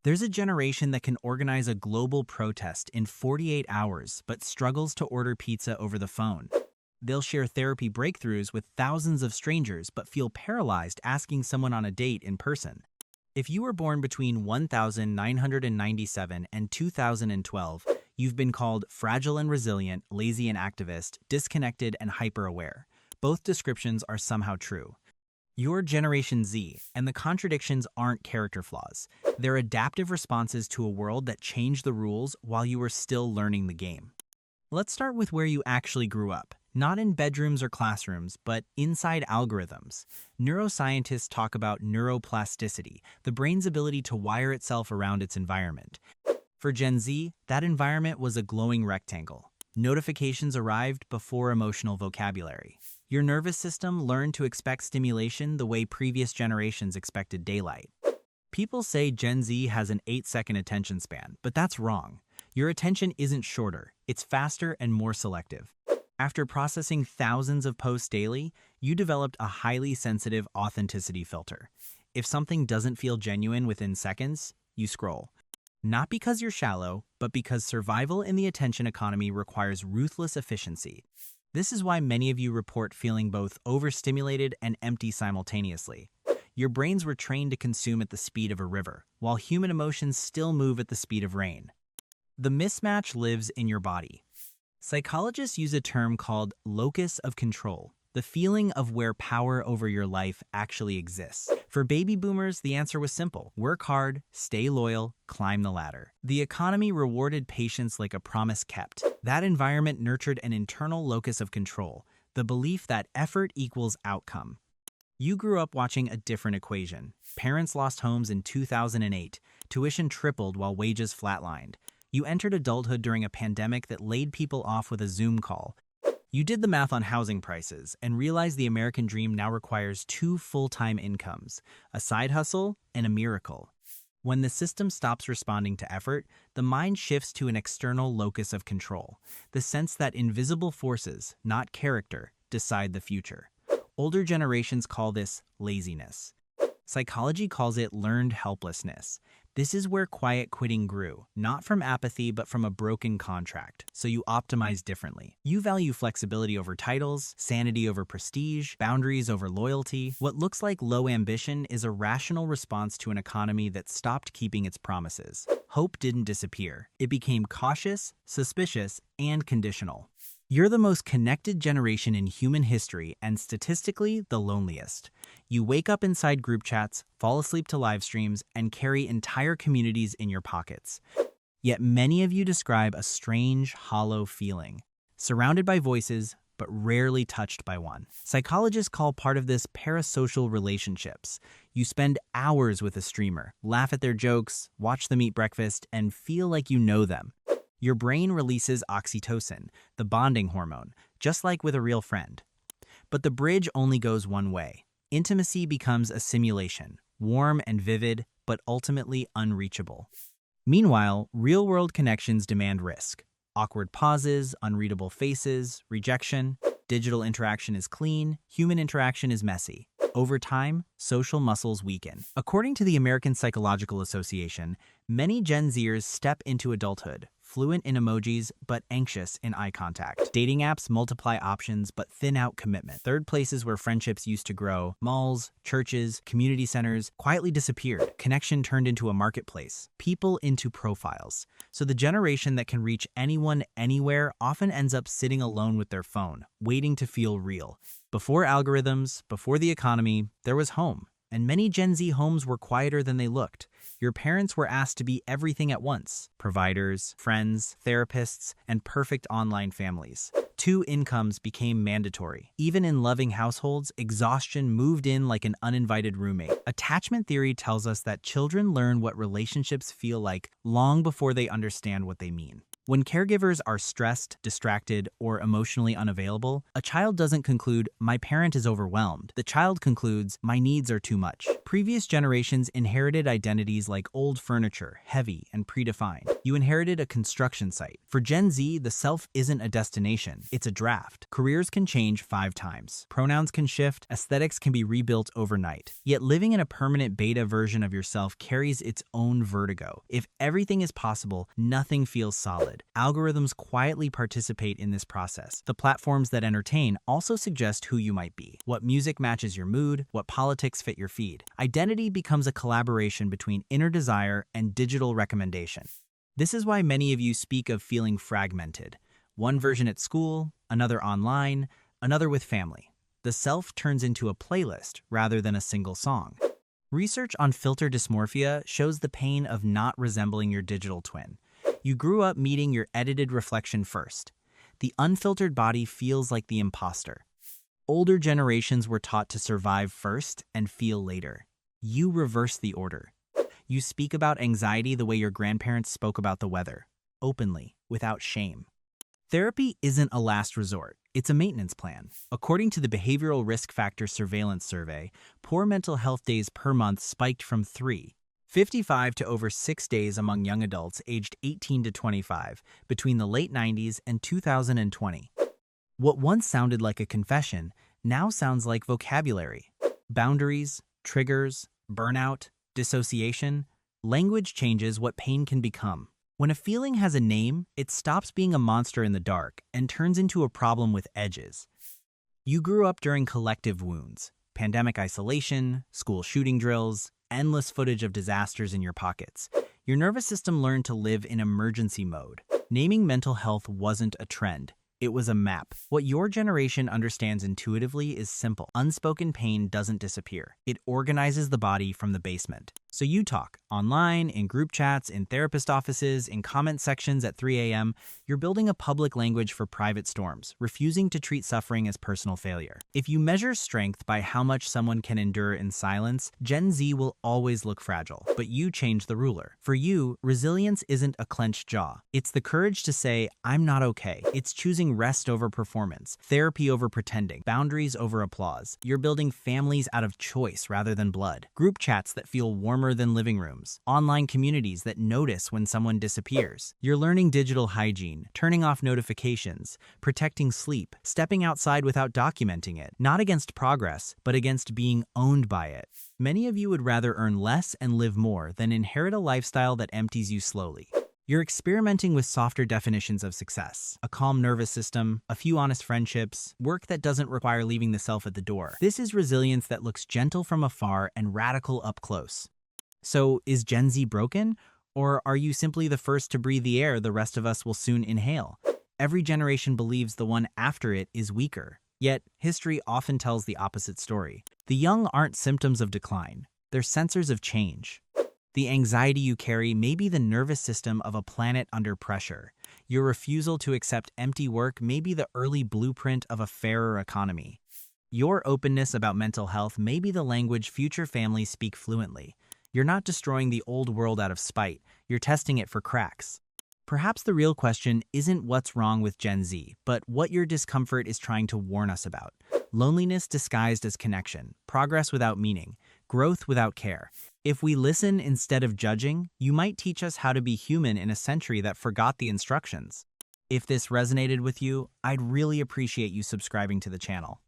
There's a generation that can organize a global protest in 48 hours, but struggles to order pizza over the phone. They'll share therapy breakthroughs with thousands of strangers, but feel paralyzed asking someone on a date in person. If you were born between 1997 and 2012, you've been called fragile and resilient, lazy and activist, disconnected and hyper-aware. Both descriptions are somehow true. You're Generation Z, and the contradictions aren't character flaws. They're adaptive responses to a world that changed the rules while you were still learning the game. Let's start with where you actually grew up. Not in bedrooms or classrooms, but inside algorithms. Neuroscientists talk about neuroplasticity, the brain's ability to wire itself around its environment. For Gen Z, that environment was a glowing rectangle. Notifications arrived before emotional vocabulary. Your nervous system learned to expect stimulation the way previous generations expected daylight. People say Gen Z has an 8-second attention span, but that's wrong. Your attention isn't shorter, it's faster and more selective. After processing thousands of posts daily, you developed a highly sensitive authenticity filter. If something doesn't feel genuine within seconds, you scroll. Not because you're shallow, but because survival in the attention economy requires ruthless efficiency. This is why many of you report feeling both overstimulated and empty simultaneously. Your brains were trained to consume at the speed of a river, while human emotions still move at the speed of rain. The mismatch lives in your body. Psychologists use a term called locus of control, the feeling of where power over your life actually exists. For baby boomers, the answer was simple: work hard, stay loyal, climb the ladder. The economy rewarded patience like a promise kept. That environment nurtured an internal locus of control, the belief that effort equals outcome. You grew up watching a different equation. Parents lost homes in 2008, tuition tripled while wages flatlined. You entered adulthood during a pandemic that laid people off with a Zoom call. You did the math on housing prices and realized the American dream now requires 2 full-time incomes, a side hustle and a miracle. When the system stops responding to effort, the mind shifts to an external locus of control, the sense that invisible forces, not character, decide the future. Older generations call this laziness. Psychology calls it learned helplessness. This is where quiet quitting grew, not from apathy but from a broken contract, so you optimize differently. You value flexibility over titles, sanity over prestige, boundaries over loyalty. What looks like low ambition is a rational response to an economy that stopped keeping its promises. Hope didn't disappear. It became cautious, suspicious, and conditional. You're the most connected generation in human history and statistically the loneliest. You wake up inside group chats, fall asleep to live streams, and carry entire communities in your pockets. Yet many of you describe a strange, hollow feeling, surrounded by voices, but rarely touched by one. Psychologists call part of this parasocial relationships. You spend hours with a streamer, laugh at their jokes, watch them eat breakfast, and feel like you know them. Your brain releases oxytocin, the bonding hormone, just like with a real friend. But the bridge only goes one way. Intimacy becomes a simulation, warm and vivid, but ultimately unreachable. Meanwhile, real-world connections demand risk. Awkward pauses, unreadable faces, rejection. Digital interaction is clean, human interaction is messy. Over time, social muscles weaken. According to the American Psychological Association, many Gen Zers step into adulthood, fluent in emojis but anxious in eye contact. Dating apps multiply options but thin out commitment. Third places where friendships used to grow, malls, churches, community centers, quietly disappeared. Connection turned into a marketplace. People into profiles. So the generation that can reach anyone anywhere often ends up sitting alone with their phone, waiting to feel real. Before algorithms, before the economy, there was home. And many Gen Z homes were quieter than they looked. Your parents were asked to be everything at once: providers, friends, therapists, and perfect online families. 2 incomes became mandatory. Even in loving households, exhaustion moved in like an uninvited roommate. Attachment theory tells us that children learn what relationships feel like long before they understand what they mean. When caregivers are stressed, distracted, or emotionally unavailable, a child doesn't conclude, "My parent is overwhelmed." The child concludes, "My needs are too much." Previous generations inherited identities like old furniture, heavy, and predefined. You inherited a construction site. For Gen Z, the self isn't a destination, it's a draft. Careers can change 5 times. Pronouns can shift, aesthetics can be rebuilt overnight. Yet living in a permanent beta version of yourself carries its own vertigo. If everything is possible, nothing feels solid. Algorithms quietly participate in this process. The platforms that entertain also suggest who you might be, what music matches your mood, what politics fit your feed. Identity becomes a collaboration between inner desire and digital recommendation. This is why many of you speak of feeling fragmented. One version at school, another online, another with family. The self turns into a playlist rather than a single song. Research on filter dysmorphia shows the pain of not resembling your digital twin. You grew up meeting your edited reflection first. The unfiltered body feels like the imposter. Older generations were taught to survive first and feel later. You reverse the order. You speak about anxiety the way your grandparents spoke about the weather, openly, without shame. Therapy isn't a last resort, it's a maintenance plan. According to the Behavioral Risk Factor Surveillance Survey, poor mental health days per month spiked from 355 to over 6 days among young adults aged 18 to 25 between the late 90s and 2020. What once sounded like a confession now sounds like vocabulary. Boundaries, triggers, burnout, dissociation. Language changes what pain can become. When a feeling has a name, it stops being a monster in the dark and turns into a problem with edges. You grew up during collective wounds, pandemic isolation, school shooting drills, endless footage of disasters in your pockets. Your nervous system learned to live in emergency mode. Naming mental health wasn't a trend. It was a map. What your generation understands intuitively is simple. Unspoken pain doesn't disappear. It organizes the body from the basement. So you talk, online, in group chats, in therapist offices, in comment sections at 3 a.m., you're building a public language for private storms, refusing to treat suffering as personal failure. If you measure strength by how much someone can endure in silence, Gen Z will always look fragile. But you change the ruler. For you, resilience isn't a clenched jaw. It's the courage to say, "I'm not okay." It's choosing rest over performance, therapy over pretending, boundaries over applause. You're building families out of choice rather than blood. Group chats that feel warmer than living rooms. Online communities that notice when someone disappears. You're learning digital hygiene, turning off notifications, protecting sleep, stepping outside without documenting it. Not against progress, but against being owned by it. Many of you would rather earn less and live more than inherit a lifestyle that empties you slowly. You're experimenting with softer definitions of success. A calm nervous system, a few honest friendships, work that doesn't require leaving the self at the door. This is resilience that looks gentle from afar and radical up close. So, is Gen Z broken? Or are you simply the first to breathe the air the rest of us will soon inhale? Every generation believes the one after it is weaker. Yet, history often tells the opposite story. The young aren't symptoms of decline. They're sensors of change. The anxiety you carry may be the nervous system of a planet under pressure. Your refusal to accept empty work may be the early blueprint of a fairer economy. Your openness about mental health may be the language future families speak fluently. You're not destroying the old world out of spite. You're testing it for cracks. Perhaps the real question isn't what's wrong with Gen Z, but what your discomfort is trying to warn us about. Loneliness disguised as connection, progress without meaning, growth without care. If we listen instead of judging, you might teach us how to be human in a century that forgot the instructions. If this resonated with you, I'd really appreciate you subscribing to the channel.